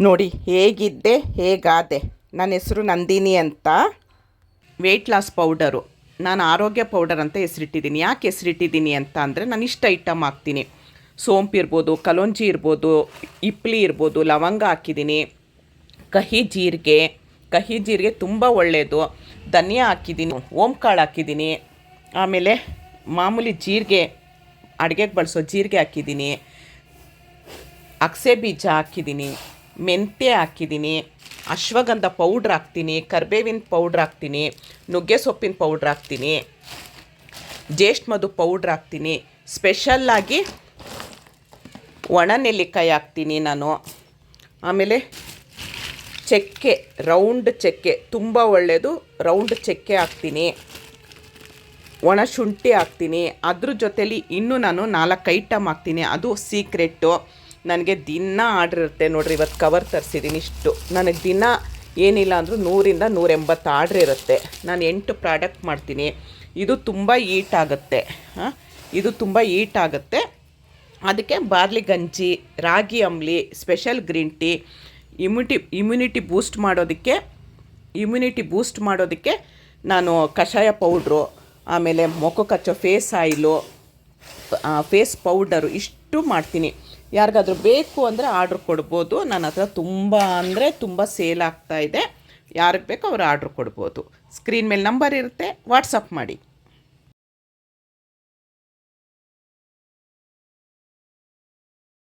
ನೋಡಿ ಹೇಗಿದ್ದೆ ಹೇಗಾದೆ. ನನ್ನ ಹೆಸರು ನಂದಿನಿ ಅಂತ. ವೆಯ್ಟ್ ಲಾಸ್ ಪೌಡರು, ನಾನು ಆರೋಗ್ಯ ಪೌಡರ್ ಅಂತ ಹೆಸರಿಟ್ಟಿದ್ದೀನಿ. ಯಾಕೆ ಹೆಸರಿಟ್ಟಿದ್ದೀನಿ ಅಂತ ಅಂದರೆ, ನಾನು ಇಷ್ಟ ಐಟಮ್ ಹಾಕ್ತೀನಿ. ಸೋಂಪು ಇರ್ಬೋದು, ಕಲೋಂಜಿ ಇರ್ಬೋದು, ಇಪ್ಲಿ ಇರ್ಬೋದು, ಲವಂಗ ಹಾಕಿದ್ದೀನಿ, ಕಹಿ ಜೀರಿಗೆ ತುಂಬ ಒಳ್ಳೆಯದು, ಧನಿಯಾ ಹಾಕಿದ್ದೀನಿ, ಓಂಕಾಳು ಹಾಕಿದ್ದೀನಿ, ಆಮೇಲೆ ಮಾಮೂಲಿ ಜೀರಿಗೆ, ಅಡುಗೆಗೆ ಬಳಸೋ ಜೀರಿಗೆ ಹಾಕಿದ್ದೀನಿ, ಅಗಸೆ ಬೀಜ ಹಾಕಿದ್ದೀನಿ, ಮೆಂತ್ಯ ಹಾಕಿದ್ದೀನಿ, ಅಶ್ವಗಂಧ ಪೌಡ್ರ್ ಹಾಕ್ತೀನಿ, ಕರ್ಬೇವಿನ ಪೌಡ್ರ್ ಹಾಕ್ತೀನಿ, ನುಗ್ಗೆ ಸೊಪ್ಪಿನ ಪೌಡ್ರ್ ಹಾಕ್ತೀನಿ, ಜ್ಯೇಷ್ಠ ಮಧು ಪೌಡ್ರ್ ಹಾಕ್ತೀನಿ, ಸ್ಪೆಷಲ್ಲಾಗಿ ಒಣ ನೆಲ್ಲಿಕಾಯಿ ಹಾಕ್ತೀನಿ ನಾನು. ಆಮೇಲೆ ಚಕ್ಕೆ, ರೌಂಡ್ ಚಕ್ಕೆ ತುಂಬ ಒಳ್ಳೆಯದು, ರೌಂಡ್ ಚಕ್ಕೆ ಹಾಕ್ತೀನಿ, ಒಣ ಶುಂಠಿ ಹಾಕ್ತೀನಿ. ಅದ್ರ ಜೊತೇಲಿ ಇನ್ನೂ ನಾನು 4 ಐಟಮ್ ಹಾಕ್ತೀನಿ. ಅದು ಸೀಕ್ರೆಟ್ಟು. ನನಗೆ ದಿನ ಆರ್ಡ್ರ್ ಇರುತ್ತೆ ನೋಡಿರಿ. ಇವತ್ತು ಕವರ್ ತರಿಸಿದ್ದೀನಿ ಇಷ್ಟು. ನನಗೆ ದಿನ ಏನಿಲ್ಲ ಅಂದರೂ 100ರಿಂದ 180 ಆರ್ಡ್ರ್ ಇರುತ್ತೆ. ನಾನು 8 ಪ್ರಾಡಕ್ಟ್ ಮಾಡ್ತೀನಿ. ಇದು ತುಂಬ ಈಟ್ ಆಗುತ್ತೆ. ಇದು ತುಂಬ ಈಟ್ ಆಗುತ್ತೆ. ಅದಕ್ಕೆ ಬಾರ್ಲಿ ಗಂಜಿ, ರಾಗಿ ಅಂಬ್ಲಿ, special green tea, immunity boost ಮಾಡೋದಕ್ಕೆ ನಾನು ಕಷಾಯ ಪೌಡ್ರು, ಆಮೇಲೆ ಮುಖಕ್ಕೆ ಹಚ್ಚೋ ಫೇಸ್ ಆಯಿಲು, ಫೇಸ್ ಪೌಡರು ಇಷ್ಟು ಮಾಡ್ತೀನಿ. ಯಾರಿಗಾದ್ರೂ ಬೇಕು ಅಂದರೆ ಆರ್ಡ್ರ್ ಕೊಡ್ಬೋದು. ನನ್ನ ಹತ್ರ ತುಂಬ ಸೇಲ್ ಆಗ್ತಾಯಿದೆ. ಯಾರಿಗೆ ಬೇಕೋ ಅವ್ರು ಆರ್ಡ್ರ್ ಕೊಡ್ಬೋದು. ಸ್ಕ್ರೀನ್ ಮೇಲೆ ನಂಬರ್ ಇರುತ್ತೆ, ವಾಟ್ಸಪ್ ಮಾಡಿ.